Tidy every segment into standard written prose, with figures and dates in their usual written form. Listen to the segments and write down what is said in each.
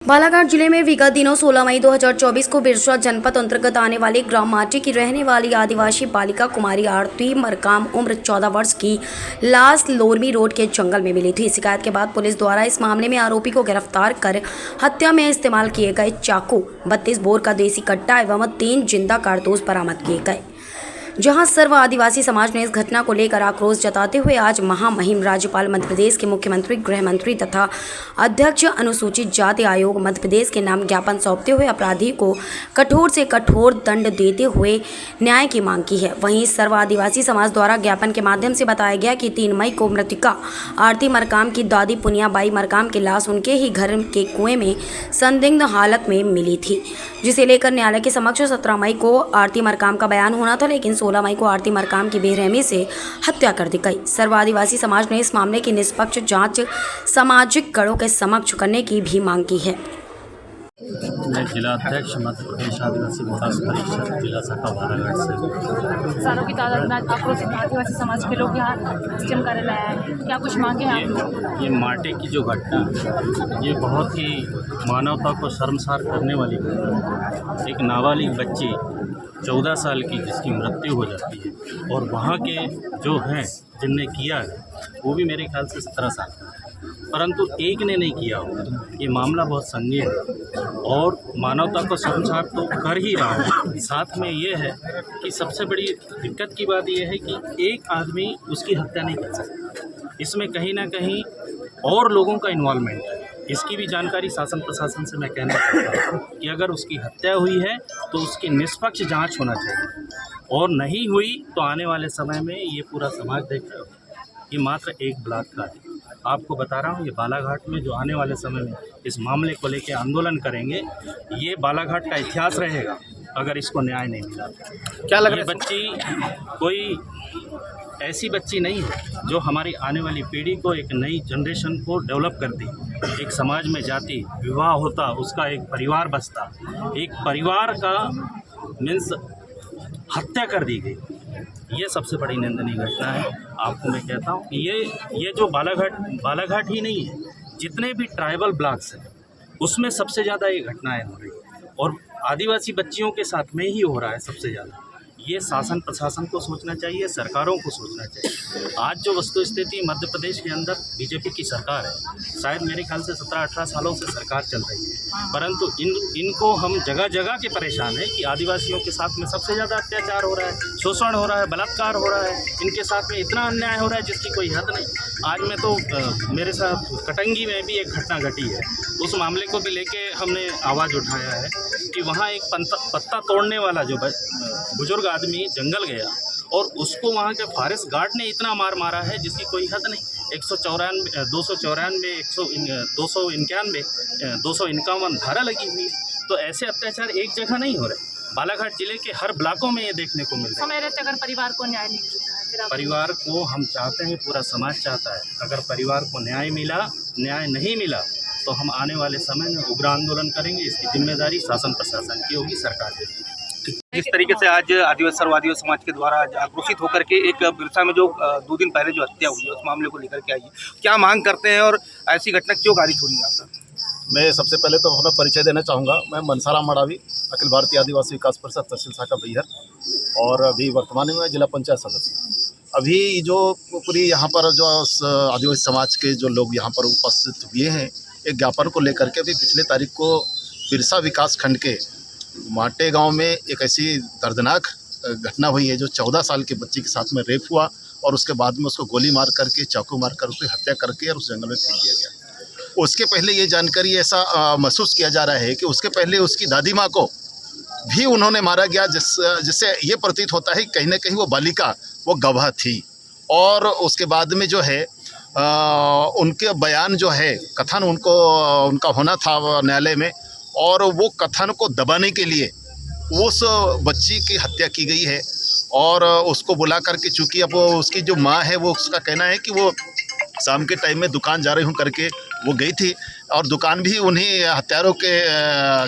बालाघाट जिले में विगत दिनों 16 मई 2024 को बिरसा जनपद अंतर्गत आने वाले ग्राम माटी की रहने वाली आदिवासी बालिका कुमारी आरती मरकाम उम्र 14 वर्ष की लाश लोरमी रोड के जंगल में मिली थी। शिकायत के बाद पुलिस द्वारा इस मामले में आरोपी को गिरफ्तार कर हत्या में इस्तेमाल किए गए चाकू, 32 बोर का देसी कट्टा एवं 3 जिंदा कारतूस बरामद किए गए। जहां सर्व आदिवासी समाज ने इस घटना को लेकर आक्रोश जताते हुए आज महामहिम राज्यपाल मध्य प्रदेश के मुख्यमंत्री, गृह मंत्री तथा अध्यक्ष अनुसूचित जाति आयोग मध्य प्रदेश के नाम ज्ञापन सौंपते हुए अपराधी को कठोर से कठोर दंड देते हुए न्याय की मांग की है। वहीं सर्व आदिवासी समाज द्वारा ज्ञापन के माध्यम से बताया गया कि 3 मई को मृतका आरती मरकाम की दादी पुनियाबाई मरकाम की लाश उनके ही घर के कुएं में संदिग्ध हालत में मिली थी, जिसे लेकर न्यायालय के समक्ष 17 मई को आरती मरकाम का बयान होना था, लेकिन 16 मई को आरती मरकाम की बेरहमी से हत्या कर दी गई। सर्व आदिवासी समाज ने इस मामले की निष्पक्ष जांच सामाजिक कड़ों के समक्ष करने की भी मांग की है। मैं जिला अध्यक्ष मध्य प्रदेश आदिवासी विकास परिषद जिला शाखा बालाघाट से। सालों की तादाद में आक्रोशित आदिवासी समाज के लोग यहाँ एसडीएम कार्यालय आए हैं। क्या कुछ मांगे हैं आप? ये माटे की जो घटना, ये बहुत ही मानवता को शर्मसार करने वाली घटना। एक नाबालिग बच्ची 14 साल की जिसकी मृत्यु हो जाती है, और वहाँ के जो हैं जिनने किया है वो भी मेरे ख्याल से 17 साल का, परंतु एक ने नहीं किया होगा। ये मामला बहुत संगीन है और मानवता को शर्मसार तो कर ही रहा है। साथ में ये है कि सबसे बड़ी दिक्कत की बात यह है कि एक आदमी उसकी हत्या नहीं कर सकता, इसमें कहीं ना कहीं और लोगों का इन्वॉल्वमेंट है। इसकी भी जानकारी शासन प्रशासन से मैं कहना चाहता हूँ कि अगर उसकी हत्या हुई है तो उसकी निष्पक्ष जांच होना चाहिए, और नहीं हुई तो आने वाले समय में ये पूरा समाज देख रहा है। ये मात्र एक बलात्कार है। आपको बता रहा हूँ, ये बालाघाट में जो आने वाले समय में इस मामले को लेकर आंदोलन करेंगे, ये बालाघाट का इतिहास रहेगा अगर इसको न्याय नहीं मिला। क्या लग रहा है? ये बच्ची कोई ऐसी बच्ची नहीं है जो हमारी आने वाली पीढ़ी को, एक नई जनरेशन को डेवलप करती। एक समाज में जाति विवाह होता, उसका एक परिवार बसता, एक परिवार का मीन्स हत्या कर दी गई। ये सबसे बड़ी निंदनीय घटना है। आपको मैं कहता हूँ कि ये जो बालाघाट ही नहीं है, जितने भी ट्राइबल ब्लॉक्स हैं उसमें सबसे ज़्यादा ये घटनाएं हो रही है, और आदिवासी बच्चियों के साथ में ही हो रहा है सबसे ज़्यादा। ये शासन प्रशासन को सोचना चाहिए, सरकारों को सोचना चाहिए। आज जो वस्तु स्थिति मध्य प्रदेश के अंदर बीजेपी की सरकार है, शायद मेरे ख्याल से 17-18 सालों से सरकार चल रही है, परंतु इनको हम जगह जगह के परेशान हैं कि आदिवासियों के साथ में सबसे ज़्यादा अत्याचार हो रहा है, शोषण हो रहा है, बलात्कार हो रहा है, इनके साथ में इतना अन्याय हो रहा है जिसकी कोई हद नहीं। आज मैं तो मेरे साथ कटंगी में भी एक घटना घटी है, उस मामले को भी लेके हमने आवाज़ उठाया है कि वहाँ एक पत्ता तोड़ने वाला जो बुजुर्ग आदमी जंगल गया और उसको वहाँ के फॉरेस्ट गार्ड ने इतना मार मारा है जिसकी कोई हद नहीं। 251 धारा लगी हुई है। तो ऐसे अत्याचार एक जगह नहीं हो रहे, बालाघाट जिले के हर ब्लॉकों में ये देखने को मिल रहा है। समय रहते अगर परिवार को न्याय नहीं मिलता, परिवार को हम चाहते हैं, पूरा समाज चाहता है, अगर परिवार को न्याय मिला, न्याय नहीं मिला तो हम आने वाले समय में उग्र आंदोलन करेंगे। इसकी जिम्मेदारी शासन प्रशासन की होगी, सरकार की। जिस तरीके से आज सर्व आदिवासी समाज के द्वारा आज आक्रोशित होकर के एक बिरसा में जो 2 दिन पहले जो हत्या हुई है उस मामले को लेकर के आई है, क्या मांग करते हैं और ऐसी घटना क्यों गारित हो रही है आपका? मैं सबसे पहले तो अपना परिचय देना चाहूँगा। मैं मनसाराम मडावी, अखिल भारतीय आदिवासी विकास परिषद तहसील शाखा बैहर, और अभी वर्तमान में जिला पंचायत सदस्य। अभी जो पूरी यहाँ पर जो आदिवासी समाज के जो लोग यहाँ पर उपस्थित हुए हैं, एक ज्ञापन को लेकर के अभी पिछले तारीख को बिरसा विकास खंड के माटे गांव में एक ऐसी दर्दनाक घटना हुई है जो 14 साल के बच्ची के साथ में रेप हुआ, और उसके बाद में उसको गोली मार करके, चाकू मार कर उसकी हत्या करके और उस जंगल में फेंक दिया गया। उसके पहले ये जानकारी ऐसा महसूस किया जा रहा है कि उसके पहले उसकी दादी माँ को भी उन्होंने मारा गया, जिससे ये प्रतीत होता है कहीं ना कहीं वो बालिका वो गवाह थी। और उसके बाद में जो है उनके बयान जो है, कथन उनका होना था न्यायालय में, और वो कथन को दबाने के लिए उस बच्ची की हत्या की गई है। और उसको बुला करके, चूँकि अब उसकी जो माँ है वो उसका कहना है कि वो शाम के टाइम में दुकान जा रही हूँ करके वो गई थी, और दुकान भी उन्हीं हत्यारों के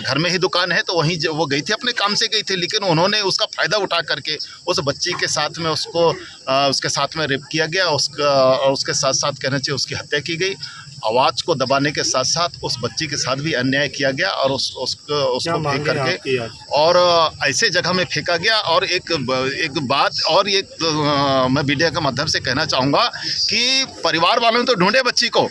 घर में ही दुकान है, तो वहीं वो गई थी, अपने काम से गई थी, लेकिन उन्होंने उसका फ़ायदा उठा करके उस बच्ची के साथ में उसके साथ में रेप किया गया, उसके साथ साथ कहना चाहिए उसकी हत्या की गई। आवाज़ को दबाने के साथ साथ उस बच्ची के साथ भी अन्याय किया गया और उसको फेंक करके और ऐसे जगह में फेंका गया। और एक बात और मैं मीडिया के माध्यम से कहना चाहूँगा कि परिवार वालों ने तो ढूंढे बच्ची को,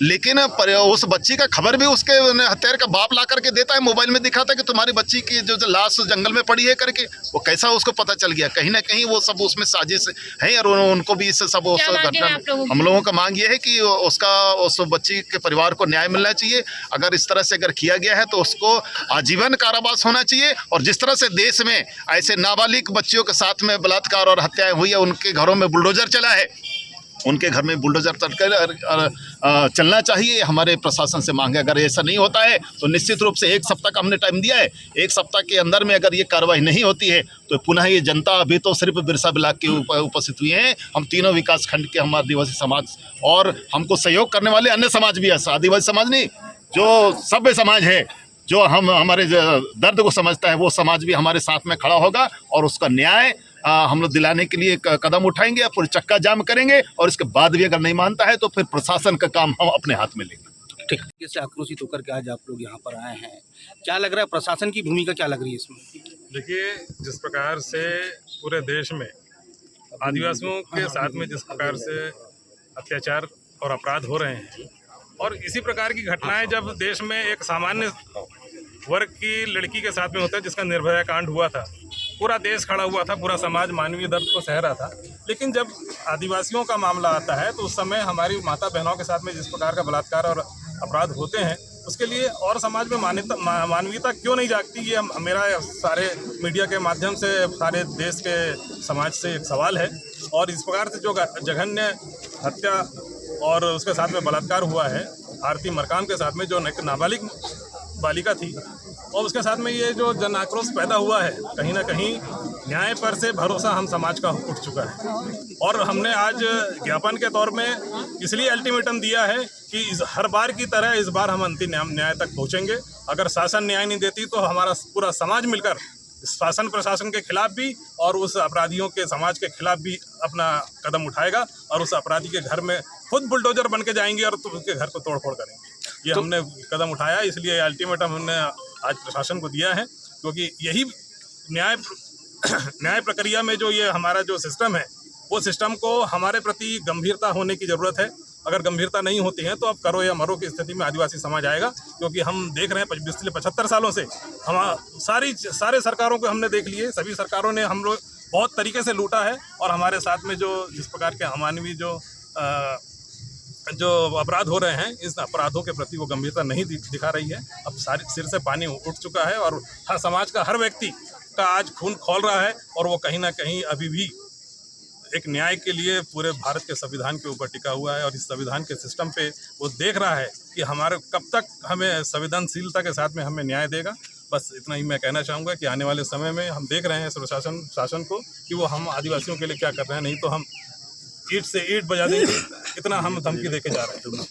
लेकिन उस बच्ची का खबर भी उसके हत्यारे का बाप ला करके देता है, मोबाइल में दिखाता है कि तुम्हारी बच्ची की जो लाश जंगल में पड़ी है करके। वो कैसा उसको पता चल गया? कहीं ना कहीं वो सब उसमें साजिश है और उनको भी इस सब उस घटना हम लोगों का मांग ये है कि उस बच्ची के परिवार को न्याय मिलना चाहिए। अगर इस तरह से अगर किया गया है तो उसको आजीवन कारावास होना चाहिए। और जिस तरह से देश में ऐसे नाबालिग बच्चियों के साथ में बलात्कार और हत्याएं हुई है, उनके घरों में बुलडोजर चला है, उनके घर में बुलडोजर चलना चाहिए। हमारे प्रशासन से मांग है। अगर ऐसा नहीं होता है तो निश्चित रूप से 1 सप्ताह का हमने टाइम दिया है, 1 सप्ताह के अंदर में अगर ये कार्रवाई नहीं होती है तो पुनः ये जनता, अभी तो सिर्फ बिरसा ब्लॉक के उपस्थित हुए हैं, हम तीनों विकास खंड के, हम आदिवासी समाज और हमको सहयोग करने वाले अन्य समाज भी है, आदिवासी समाज नहीं, जो सभ्य समाज है, जो हमारे दर्द को समझता है, वो समाज भी हमारे साथ में खड़ा होगा और उसका न्याय हम लोग दिलाने के लिए कदम उठाएंगे, पूरी चक्का जाम करेंगे। और इसके बाद भी अगर नहीं मानता है तो फिर प्रशासन का काम हम अपने हाथ में लेंगे। ठीक से आक्रोशित होकर के आज आप लोग यहाँ पर आए हैं, क्या लग रहा है प्रशासन की भूमिका क्या लग रही है इसमें? देखिए, जिस प्रकार से पूरे देश में आदिवासियों के साथ में जिस प्रकार से अत्याचार और अपराध हो रहे हैं, और इसी प्रकार की घटनाएं जब देश में एक सामान्य वर्ग की लड़की के साथ में होता है, जिसका निर्भया कांड हुआ था, पूरा देश खड़ा हुआ था, पूरा समाज मानवीय दर्द को सह रहा था। लेकिन जब आदिवासियों का मामला आता है तो उस समय हमारी माता बहनों के साथ में जिस प्रकार का बलात्कार और अपराध होते हैं, उसके लिए और समाज में मानवीयता क्यों नहीं जागती, ये मेरा सारे मीडिया के माध्यम से सारे देश के समाज से एक सवाल है। और इस प्रकार से जो जघन्य हत्या और उसके साथ में बलात्कार हुआ है आरती मरकाम के साथ में, जो एक नाबालिग बालिका थी, और उसके साथ में ये जो जन आक्रोश पैदा हुआ है, कहीं ना कहीं न्याय पर से भरोसा हम समाज का उठ चुका है। और हमने आज ज्ञापन के तौर में इसलिए अल्टीमेटम दिया है कि हर बार की तरह इस बार हम अंतिम न्याय तक पहुंचेंगे। अगर शासन न्याय नहीं देती तो हमारा पूरा समाज मिलकर शासन प्रशासन के खिलाफ भी और उस अपराधियों के समाज के खिलाफ भी अपना कदम उठाएगा, और उस अपराधी के घर में खुद बुलडोजर बन के जाएंगे और उसके घर को तोड़ फोड़ करेंगे। ये हमने कदम उठाया, इसलिए अल्टीमेटम हमने आज प्रशासन को दिया है, क्योंकि यही न्याय प्रक्रिया में जो ये हमारा जो सिस्टम है, वो सिस्टम को हमारे प्रति गंभीरता होने की ज़रूरत है। अगर गंभीरता नहीं होती है तो अब करो या मरो की स्थिति में आदिवासी समाज आएगा, क्योंकि हम देख रहे हैं पिछले 75 सालों से हम सारे सरकारों को हमने देख लिए, सभी सरकारों ने हम लोग बहुत तरीके से लूटा है, और हमारे साथ में जो जिस प्रकार के अमानवीय जो अपराध हो रहे हैं, इस अपराधों के प्रति वो गंभीरता नहीं दिखा रही है। अब सारे सिर से पानी उठ चुका है और हर समाज का हर व्यक्ति का आज खून खौल रहा है, और वो कहीं ना कहीं अभी भी एक न्याय के लिए पूरे भारत के संविधान के ऊपर टिका हुआ है, और इस संविधान के सिस्टम पे वो देख रहा है कि हमारे कब तक हमें संवेदनशीलता के साथ में हमें न्याय देगा। बस इतना ही मैं कहना चाहूँगा कि आने वाले समय में हम देख रहे हैं शासन को कि वो हम आदिवासियों के लिए क्या कर रहे हैं, नहीं तो हम ईंट से ईंट बजा देंगे, इतना हम धमकी देके जा रहे हैं।